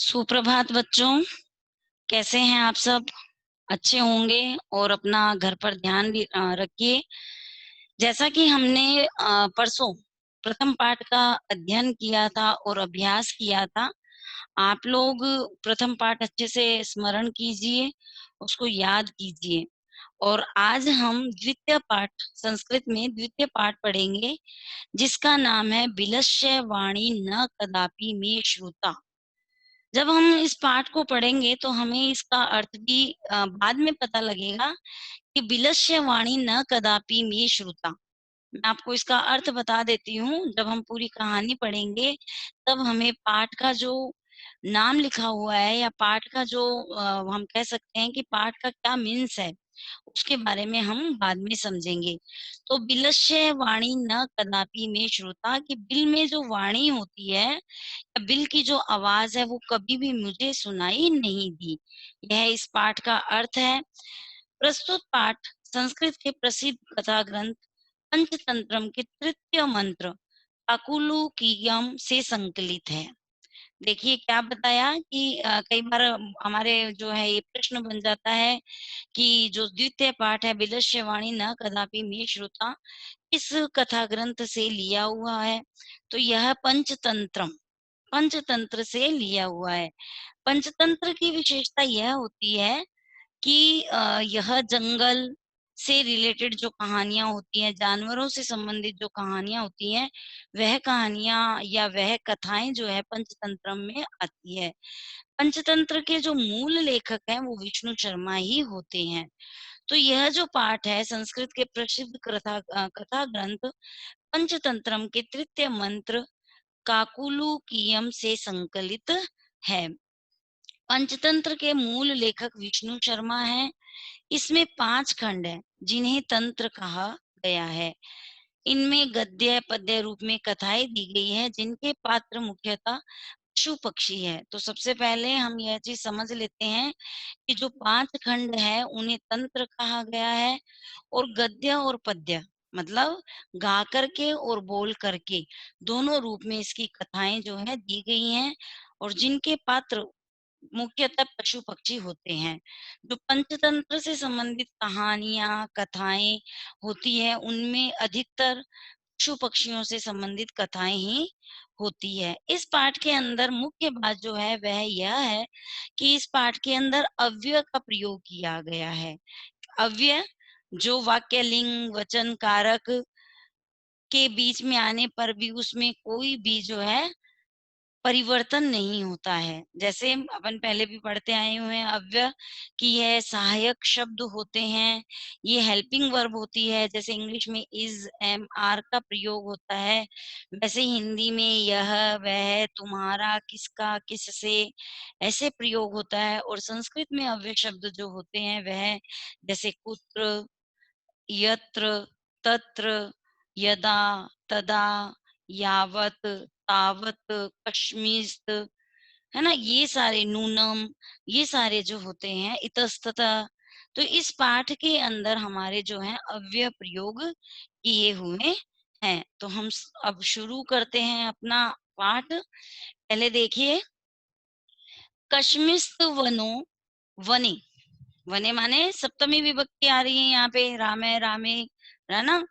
सुप्रभात बच्चों, कैसे हैं आप सब? अच्छे होंगे और अपना घर पर ध्यान भी रखिए। जैसा कि हमने परसों प्रथम पाठ का अध्ययन किया था और अभ्यास किया था, आप लोग प्रथम पाठ अच्छे से स्मरण कीजिए, उसको याद कीजिए। और आज हम द्वितीय पाठ, संस्कृत में द्वितीय पाठ पढ़ेंगे, जिसका नाम है विलस्य वाणी न कदापि मे श्रुता। जब हम इस पाठ को पढ़ेंगे तो हमें इसका अर्थ भी बाद में पता लगेगा कि विलस्य वाणी न कदापि मे श्रुता। मैं आपको इसका अर्थ बता देती हूँ। जब हम पूरी कहानी पढ़ेंगे तब हमें पाठ का जो नाम लिखा हुआ है या पाठ का जो हम कह सकते हैं कि पाठ का क्या मीन्स है, उसके बारे में हम बाद में समझेंगे। तो बिलस्य वाणी न कदापि में श्रोता, कि बिल में जो वाणी होती है या बिल की जो आवाज है वो कभी भी मुझे सुनाई नहीं दी। यह इस पाठ का अर्थ है। प्रस्तुत पाठ संस्कृत के प्रसिद्ध कथा ग्रंथ पंचतंत्रम के तृतीय मंत्र काकुलुकीयम से संकलित है। देखिए क्या बताया कि कई बार हमारे जो है ये प्रश्न बन जाता है कि जो द्वितीय पाठ है विलस्य वाणी न कदापि मे श्रुता, इस कथा ग्रंथ से लिया हुआ है। तो यह पंचतंत्रम, पंचतंत्र से लिया हुआ है। पंचतंत्र की विशेषता यह होती है कि यह जंगल से रिलेटेड जो कहानियां होती हैं, जानवरों से संबंधित जो कहानियां होती हैं, वह कहानियां या वह कथाएं जो है पंचतंत्र में आती है। पंचतंत्र के जो मूल लेखक हैं वो विष्णु शर्मा ही होते हैं। तो यह जो पाठ है संस्कृत के प्रसिद्ध कथा ग्रंथ पंचतंत्रम के तृतीय मंत्र काकुलुकीयम से संकलित है। पंचतंत्र के मूल लेखक विष्णु शर्मा हैं। इसमें 5 खंड हैं जिन्हें तंत्र कहा गया है। इनमें गद्य पद्य रूप में कथाएं दी गई है जिनके पात्र मुख्यतः पशु पक्षी है। तो सबसे पहले हम यह चीज समझ लेते हैं कि जो 5 खंड है उन्हें तंत्र कहा गया है। और गद्य और पद्य मतलब गा करके और बोल करके दोनों रूप में इसकी कथाएं जो है दी गई हैं, और जिनके पात्र मुख्यतः पशु पक्षी होते हैं। जो पंचतंत्र से संबंधित कहानियां कथाएं होती है उनमें अधिकतर पशु पक्षियों से संबंधित कथाएं ही होती है। इस पाठ के अंदर मुख्य बात जो है वह यह है कि इस पाठ के अंदर अव्यय का प्रयोग किया गया है। अव्यय जो वाक्य लिंग वचन कारक के बीच में आने पर भी उसमें कोई भी जो है परिवर्तन नहीं होता है। जैसे अपन पहले भी पढ़ते आए हुए हैं अव्यय कि यह सहायक शब्द होते हैं, ये हेल्पिंग वर्ब होती है। जैसे इंग्लिश में इज एम आर का प्रयोग होता है, वैसे हिंदी में यह वह तुम्हारा किसका किससे ऐसे प्रयोग होता है। और संस्कृत में अव्यय शब्द जो होते हैं वह जैसे कुत्र, यत्र, तत्र, यदा, तदा, यावत, तावत, कश्मीस्त, है ना, ये सारे नूनम, ये सारे जो होते हैं इतस्ततः। तो इस पाठ के अंदर हमारे जो है अव्यय प्रयोग किए हुए हैं। तो हम अब शुरू करते हैं अपना पाठ। पहले देखिए, कश्मिस्त वनो वने, वने माने सप्तमी विभक्ति आ रही है यहाँ पे, रामे रामे, है ना।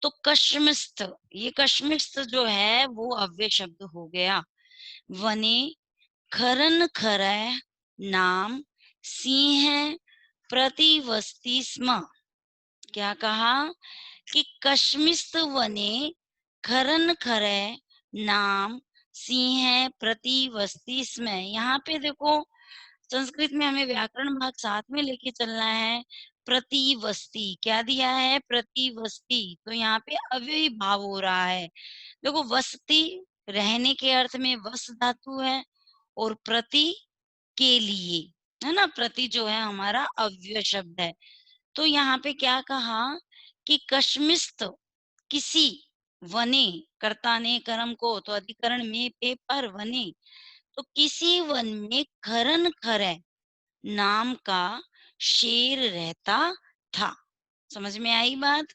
तो कश्मिस्त, ये कश्मिस्त जो है वो अव्यय शब्द हो गया। वने खरन खरय नाम सिंह प्रतिवस्ती स्म। क्या कहा कि कश्मिस्त वने खरन खरय नाम सिंह प्रतिवस्ती स्म। यहाँ पे देखो संस्कृत में हमें व्याकरण भाग साथ में लेके चलना है। प्रतिवस्ती क्या दिया है, प्रतिवस्ती, तो यहाँ पे अव्ययी भाव हो रहा है। देखो वसती रहने के अर्थ में वस धातु है, और प्रति के लिए, है ना, प्रति जो है हमारा अव्यय शब्द है। तो यहाँ पे क्या कहा कि कश्मिस्त किसी, वने कर्ता ने कर्म को, तो अधिकरण में पे पर वने, तो किसी वन में खरन खरय नाम का शेर रहता था। समझ में आई बात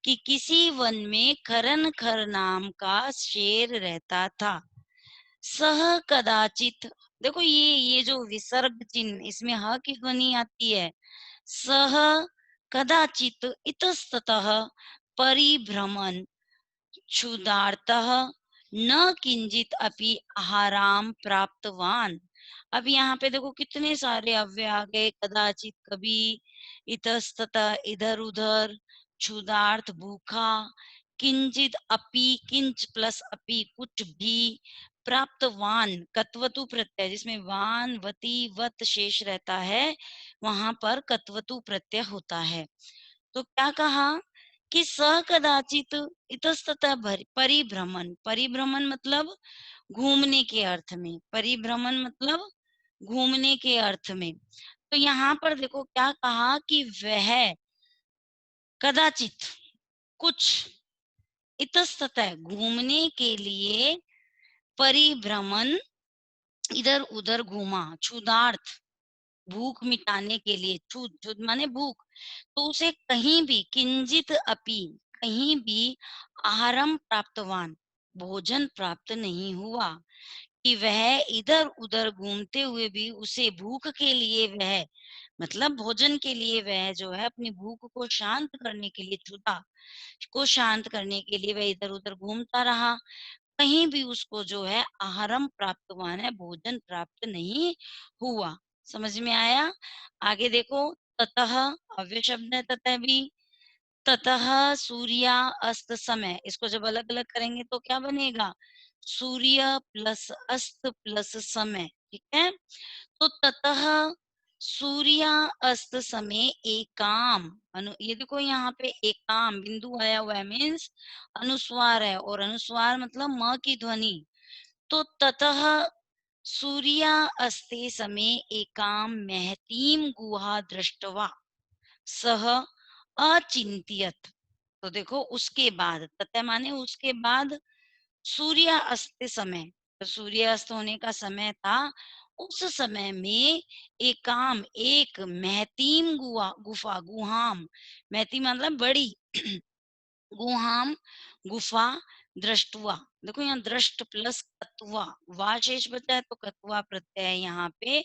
कि किसी वन में खरन खर नाम का शेर रहता था। सह कदाचित देखो ये जो विसर्ग चिन्ह इसमें ह की ध्वनि आती है। सः कदाचित् इतस्ततः परिभ्रमन् क्षुधार्तः न किंचित अपि आहाराम प्राप्तवान। अब यहाँ पे देखो कितने सारे अव्यय आ गए, कदाचित कभी, इतस्ततः इधर उधर, क्षुधार्त भूखा, किंचित अपि किंच प्लस अपि कुछ भी, प्राप्तवान कत्वतु प्रत्यय जिसमें वान वती वत शेष रहता है वहां पर कत्वतु प्रत्यय होता है। तो क्या कहा कि स कदाचित इतस्ततः परिभ्रमण, परिभ्रमण मतलब घूमने के अर्थ में, परिभ्रमण मतलब घूमने के अर्थ में। तो यहाँ पर देखो क्या कहा कि वह कदाचित कुछ, इतस्ततः घूमने के लिए, परिभ्रमण इधर उधर घूमा, क्षुधार्थ भूख मिटाने के लिए, क्षुध क्षुध माने भूख, तो उसे कहीं भी, किंजित अपि कहीं भी, आहारम प्राप्तवान भोजन प्राप्त नहीं हुआ, कि वह इधर उधर घूमते हुए भी उसे भूख के लिए वह, मतलब भोजन के लिए वह जो है अपनी भूख को शांत करने के लिए, क्षुधा को शांत करने के लिए वह इधर उधर घूमता रहा, कहीं भी उसको जो है आहारम प्राप्तवान है भोजन प्राप्त नहीं हुआ। समझ में आया? आगे देखो, ततः अव्यय शब्द है, ततः भी, ततः सूर्या अस्त समय, इसको जब अलग अलग करेंगे तो क्या बनेगा, सूर्य प्लस अस्त प्लस समय, ठीक है। तो ततः सूर्या अस्त समय एकाम, ये देखो यहाँ पे एकाम बिंदु आया हुआ है, मीन्स अनुस्वार है, और अनुस्वार मतलब म की ध्वनि। तो ततः सूर्या अस्ते समय एकाम महतीम गुहा दृष्टवा सह अचिंत्यत। तो देखो उसके बाद, ततः माने उसके बाद, सूर्य अस्त समय, तो सूर्य अस्त होने का समय था, उस समय में एकाम एक महतीम गुफा, गुहाम, महती मतलब बड़ी, गुहाम गुफा दृष्टवा, देखो यहाँ दृष्ट प्लस कत्वा, वा शेष बचा है तो कत्वा प्रत्यय है यहाँ पे।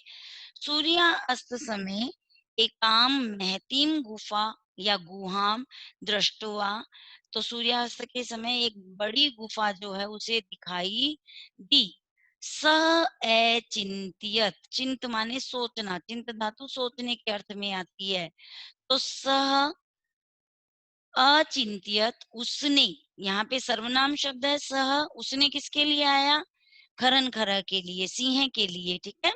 सूर्य अस्त समय एकाम महतीम गुफा या गुहाम दृष्टवा, तो सूर्यास्त के समय एक बड़ी गुफा जो है उसे दिखाई दी। स ए चिंतियत, चिंत माने सोचना, चिंत धातु सोचने के अर्थ में आती है। तो सह अचिंत्यत उसने, यहाँ पे सर्वनाम शब्द है सह, उसने किसके लिए आया, खरन खरा के लिए, सिंह के लिए, ठीक है।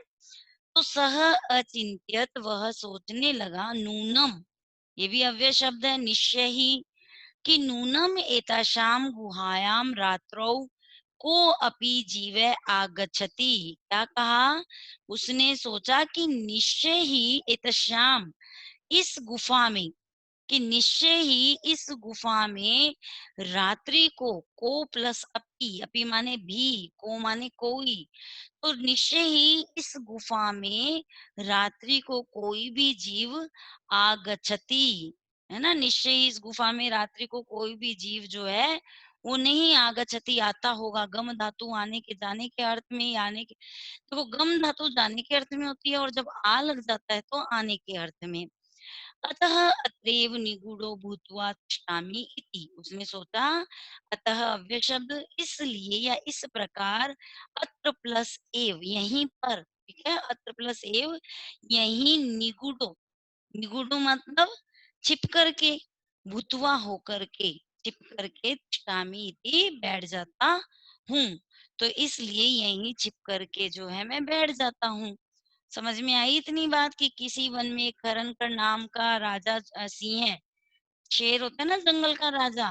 तो सह अचिंत्यत वह सोचने लगा, नूनम, ये भी अव्यय शब्द है, निश्चय ही, कि नूनम एताशाम गुहायाम रात्रौ को अपि जीवे आगच्छति। क्या कहा, उसने सोचा कि निश्चय ही एतशाम, इस गुफा में, कि निश्चय ही इस गुफा में रात्रि को प्लस अपी, अपी माने भी, को माने कोई, तो निश्चय ही इस गुफा में रात्रि को कोई भी जीव आगच्छति, है ना, निश्चय ही इस गुफा में रात्रि को कोई भी जीव जो है वो नहीं आगच्छति आता होगा, गम धातु आने के जाने के अर्थ में ही, आने के, तो वो गम धातु जाने के अर्थ में होती है, और जब आ लग जाता है तो आने के अर्थ में। अतः अत्रैव निगूढ़ो भूत्वा तिष्ठामि इति, उसने सोचा, अतः अव्यय शब्द इसलिए या इस प्रकार, अत्र प्लस एव यहीं पर, ठीक है, अत्र प्लस एव यहीं, निगूढ़ो, निगूढ़ो मतलब छिप करके, भूतवा होकर के, छिप करके, तिष्ठामि इति बैठ जाता हूँ, तो इसलिए यहीं छिप करके जो है मैं बैठ जाता हूँ। समझ में आई इतनी बात कि किसी वन में एक खरनकर नाम का राजा, सिंह है, शेर होता है ना जंगल का राजा,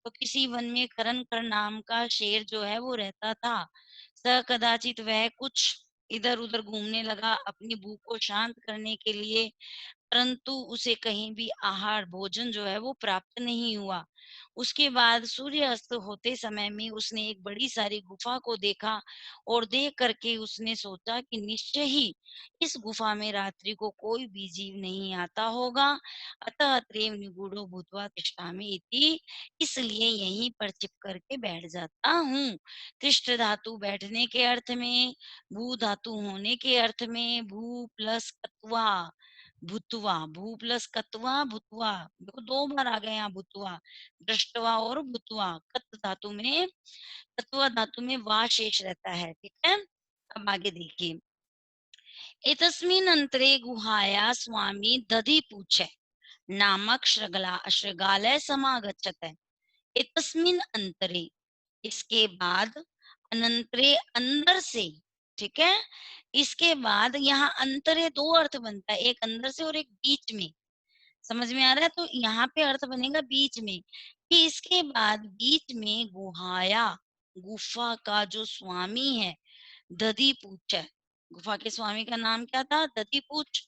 तो किसी वन में खरनकर नाम का शेर जो है वो रहता था। स कदाचित वह कुछ इधर उधर घूमने लगा अपनी भूख को शांत करने के लिए, परंतु उसे कहीं भी आहार भोजन जो है वो प्राप्त नहीं हुआ। उसके बाद सूर्य अस्त होते समय में उसने एक बड़ी सारी गुफा को देखा और देख करके उसने सोचा कि निश्चय ही इस गुफा में रात्रि को कोई भी जीव नहीं आता होगा। अतः अत्रैव निगूढ़ो भूत्वा तिष्ठामि इति, इसलिए यहीं पर छिप करके बैठ जाता हूँ। तिष्ठ धातु बैठने के अर्थ में, भू धातु होने के अर्थ में, भू प्लस कत्वा भूतवा, भू प्लस कत्वा भूतवा, देखो 2 बार आ गए यहाँ भूतवा, दृष्टवा और भूतवा। कत्व धातु में, तत्व धातु में वा शेष रहता है, ठीक है। अब आगे देखिए, एतस्मिन् अंतरे गुहाया स्वामी दधि पूछे नामक श्रृगालय समागच्छत है। एतस्मिन् अंतरे, इसके बाद, अनंतरे अंदर से, ठीक है। इसके बाद यहाँ अंतरे दो अर्थ बनता है, एक अंदर से और एक बीच में, समझ में आ रहा है। तो यहाँ पे अर्थ बनेगा बीच में, कि इसके बाद बीच में गुहाया, गुफा का जो स्वामी है, दधिपूछ है। गुफा के स्वामी का नाम क्या था? दधिपूछ।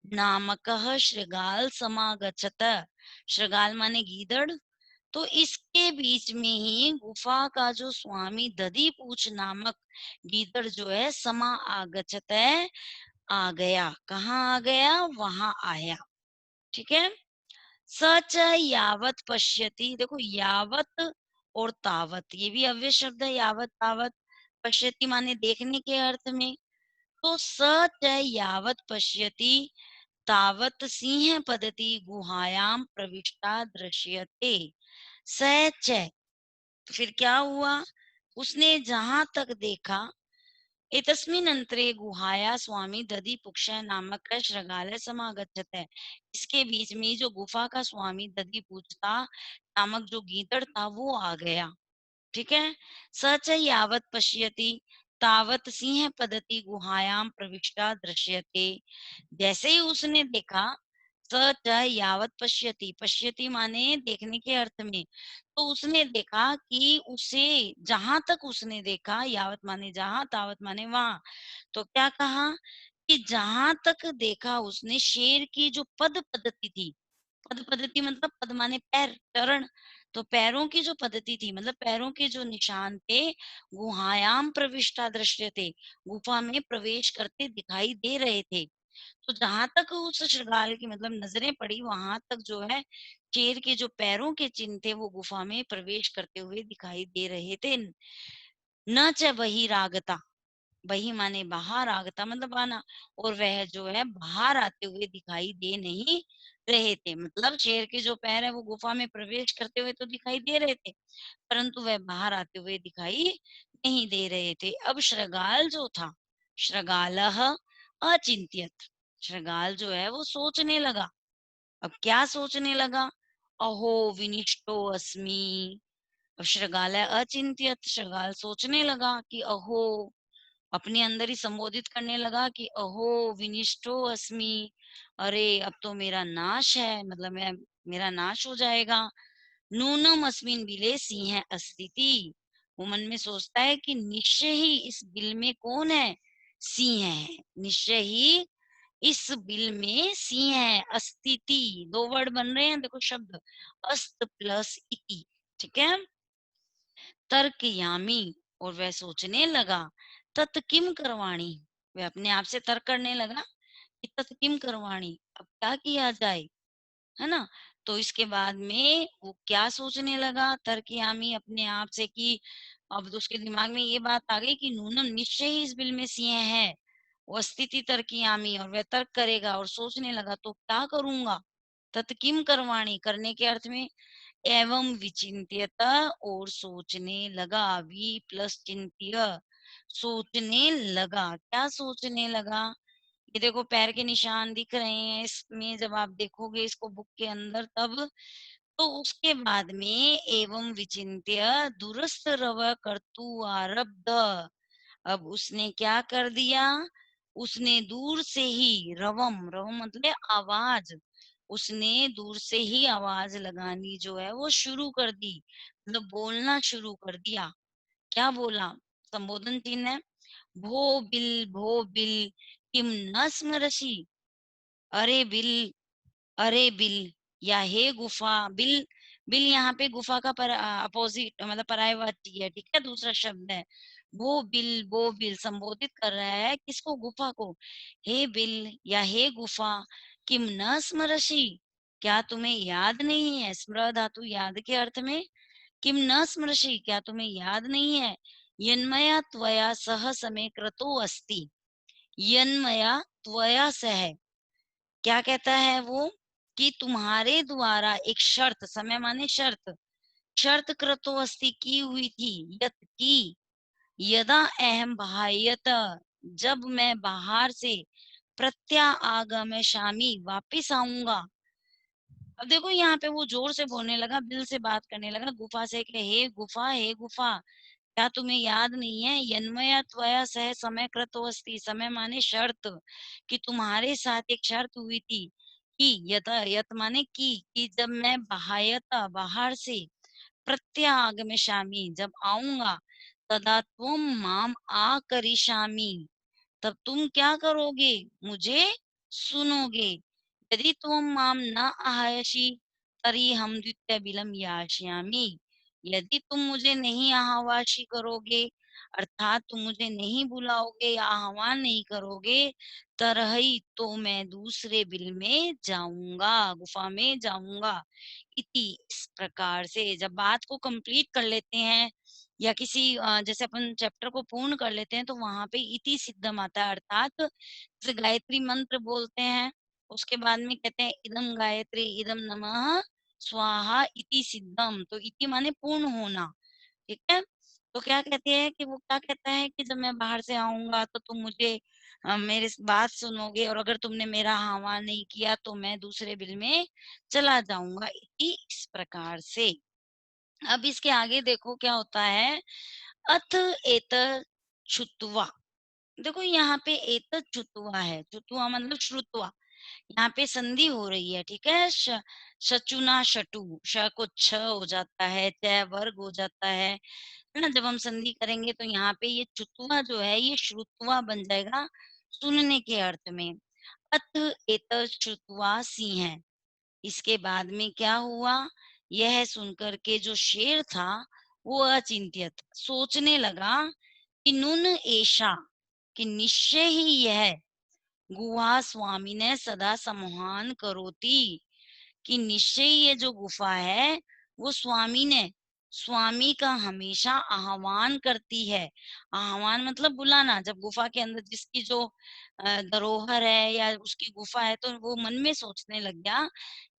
नामकः शृगाल समागच्छत, शृगाल माने गीदड़। तो इसके बीच में ही गुफा का जो स्वामी दधिपूछ नामक गीदड़ जो है, समा आगच्छत है, आ गया। कहाँ आ गया? वहां आया, ठीक है। सच यावत पश्यति, देखो यावत और तावत ये भी अव्यय शब्द है, यावत तावत। पश्यति माने देखने के अर्थ में। तो सच यावत पश्यति तावत सिंह पदति गुहायाम प्रविष्टा दृश्यते। सच, तो फिर क्या हुआ? उसने जहां तक देखा, एतस्मिन् अंतरे गुहाया स्वामी दधिपुक्ष नामक शृगालय समागच्छत है। इसके बीच में जो गुफा का स्वामी दधिपुच्छ था नामक जो गीदड़ था वो आ गया, ठीक है। सच यावत पश्यति तावत सिंह पदति गुहायाम प्रविष्टा दृश्यते। जैसे ही उसने देखा, सच यावत पश्यति, पश्यति माने देखने के अर्थ में। तो उसने देखा कि उसे, जहां तक उसने देखा, यावत माने जहां, तावत माने वहां। तो क्या कहा कि जहां तक देखा उसने, शेर की जो पद पद्धति थी, पद पद्धति मतलब पद माने पैर, चरण। तो पैरों की जो पद्धति थी, मतलब पैरों के जो निशान थे, गुहायाम प्रविष्टा दृश्य थे, गुफा में प्रवेश करते दिखाई दे रहे थे। तो जहां तक उस शृगाल की मतलब नजरें पड़ी, वहां तक जो है शेर के जो पैरों के चिन्ह थे वो गुफा में प्रवेश करते हुए दिखाई दे रहे थे। न च बहिरागता, वही माने बाहर, आगता मतलब आना, और वह जो है बाहर आते हुए दिखाई दे नहीं रहे थे। मतलब शेर के जो पैर है वो गुफा में प्रवेश करते हुए तो दिखाई दे रहे थे, परंतु वह बाहर आते हुए दिखाई नहीं दे रहे थे। अब श्रृगाल जो था, श्रृगालः अचिंत्यत, श्रृगाल जो है वो सोचने लगा। अब क्या सोचने लगा? अहो विनिष्टो अस्मि। अब श्रृगाल है अचिंत्यत, श्रृगाल सोचने लगा कि अहो, अपने अंदर ही संबोधित करने लगा कि अहो विनिष्टो अस्मि, अरे अब तो मेरा नाश है, मतलब मैं, मेरा नाश हो जाएगा। नूनम अस्मिन बिले सिंह अस्तिति, वो मन में सोचता है कि निश्चय ही इस बिल में कौन है? सिंह है। निश्चय ही इस बिल में सिंह है। अस्तिति, दो वर्ड बन रहे हैं, देखो शब्द, अस्त प्लस इति, ठीक है। तर्कयामी, और वह सोचने लगा, तत् किम करवाणी, वह अपने आप से तर्क करने लगा कि तत् किम करवाणी, अब क्या किया जाए, है ना। तो इसके बाद में वो क्या सोचने लगा, तर्कयामी अपने आप से, कि अब तो उसके दिमाग में ये बात आ गई कि नूनम निश्चय ही इस बिल में सिंह है। वो स्थिति तर्कयामी, और वह तर्क करेगा और सोचने लगा, तो क्या करूंगा। तत् किम करवाणी करने के अर्थ में एवं विचिंत्यत, और सोचने लगा, वी प्लस चिंत्य, सोचने लगा। क्या सोचने लगा? ये देखो पैर के निशान दिख रहे हैं इसमें, जब आप देखोगे इसको बुक के अंदर तब। तो उसके बाद में एवं विचिंत्य दुरस्त रव कर्तु आरब्ध, अब उसने क्या कर दिया? उसने दूर से ही, रवम, रवम मतलब आवाज, उसने दूर से ही आवाज लगानी जो है वो शुरू कर दी, मतलब बोलना शुरू कर दिया। क्या बोला? संबोधन चिन्ह है, भो बिल किम न स्मरसी, अरे बिल, अरे बिल या हे गुफा, बिल बिल यहाँ पे गुफा का अपोजिट मतलब पर्यायवाची है, ठीक है? दूसरा शब्द है। वो बिल संबोधित कर रहा है किसको? गुफा को। हे बिल या हे गुफा, किम न स्मरसि? क्या तुम्हें याद नहीं है? स्मृ धातु याद के अर्थ में, किम न स्मरसि, क्या तुम्हें याद नहीं है? यन्मया त्वया सह समे कृतो अस्ति। यन्मया त्वया सह, क्या कहता है वो? कि तुम्हारे द्वारा एक शर्त, समय माने शर्त, शर्त कृतो अस्ति की हुई थी, यत की, यदा अहम बाह्यत, जब मैं बाहर से, प्रत्यागमिष्यामि वापिस आऊंगा। अब देखो यहाँ पे वो जोर से बोलने लगा, दिल से बात करने लगा गुफा से कि हे गुफा, हे गुफा, क्या तुम्हें याद नहीं है? यन्मया त्वया सह समय कृतो अस्ति, समय माने शर्त, कि तुम्हारे साथ एक शर्त हुई थी कि यत, यत माने कि जब मैं बाह्यता बाहर से, प्रत्यागमिष्यामि जब आऊंगा, तदा त्वं माम आकरिष्यामि, तब तुम क्या करोगे? मुझे सुनोगे। यदि त्वं माम न आह्वयसि तर्हि हम द्वितीयबिलं यास्यामि। यदि तुम मुझे नहीं आह्वासी करोगे, अर्थात तुम मुझे नहीं बुलाओगे या आह्वान नहीं करोगे, तरहि तो मैं दूसरे बिल में जाऊंगा, गुफा में जाऊंगा। इति, इस प्रकार से जब बात को कंप्लीट कर लेते हैं या किसी जैसे अपन चैप्टर को पूर्ण कर लेते हैं, तो वहां पे इति सिद्धम आता है, अर्थात जैसे गायत्री मंत्र बोलते हैं, उसके बाद में कहते हैं इदम गायत्री इदम नमः स्वाहा इति सिद्धम, तो इति माने पूर्ण होना, ठीक है? तो क्या कहते हैं कि वो क्या कहता है कि जब मैं बाहर से आऊंगा तो तुम मुझे मेरी बात सुनोगे, और अगर तुमने मेरा आह्वान नहीं किया तो मैं दूसरे बिल में चला जाऊंगा, इति, इस प्रकार से। अब इसके आगे देखो क्या होता है, अथ एत श्रुत्वा, देखो यहाँ पे एत श्रुत्वा है, श्रुत्वा मतलब श्रुत्वा, यहाँ पे संधि हो रही है, ठीक है? शचुना शटु, श को छ हो जाता है, च वर्ग हो जाता है ना? जब हम संधि करेंगे तो यहाँ पे ये चुतवा जो है ये श्रुतवा बन जाएगा, सुनने के अर्थ में। अथ एत श्रुत्वा सिंह, इसके बाद में क्या हुआ? यह सुनकर के जो शेर था वो अचिंत्यत, सोचने लगा कि नुन ऐशा, कि निश्चय ही यह, गुहा स्वामी ने सदा सम्मान करोती, कि निश्चय ये जो गुफा है वो स्वामी ने, स्वामी का हमेशा आह्वान करती है। आह्वान मतलब बुलाना, जब गुफा के अंदर जिसकी जो धरोहर है या उसकी गुफा है, तो वो मन में सोचने लग गया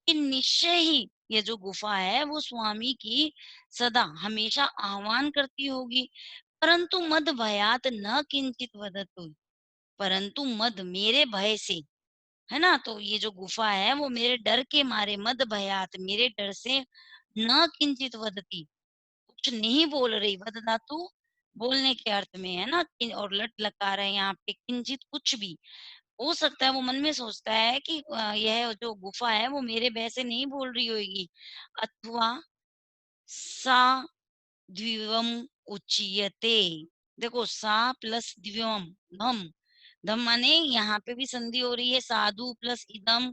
कि निश्चय ही ये जो गुफा है वो स्वामी की सदा हमेशा आह्वान करती होगी। परंतु मद भयात न किंचित वदतु, परंतु मद मेरे भय से, है ना? तो ये जो गुफा है वो मेरे डर के मारे, मद भयात मेरे डर से, न किंचित वदती, कुछ नहीं बोल रही, वद धातु बोलने के अर्थ में है ना, और लट लकार है यहाँ पे, किंचित कुछ भी। हो सकता है वो मन में सोचता है कि यह जो गुफा है वो मेरे भय से नहीं बोल रही होगी, अथवा सा द्विवम उच्यते, देखो सा प्लस द्विवम, धम, धम माने यहाँ पे भी संधि हो रही है, साधु प्लस इदम,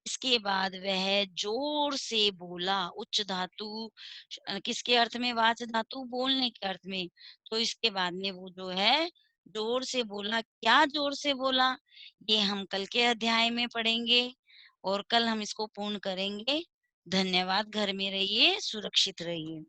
इसके बाद वह जोर से बोला, उच्च धातु किसके अर्थ में? वाच धातु बोलने के अर्थ में। तो इसके बाद में वो जो है जोर से बोला, क्या जोर से बोला ये हम कल के अध्याय में पढ़ेंगे, और कल हम इसको पूर्ण करेंगे। धन्यवाद, घर में रहिए, सुरक्षित रहिए।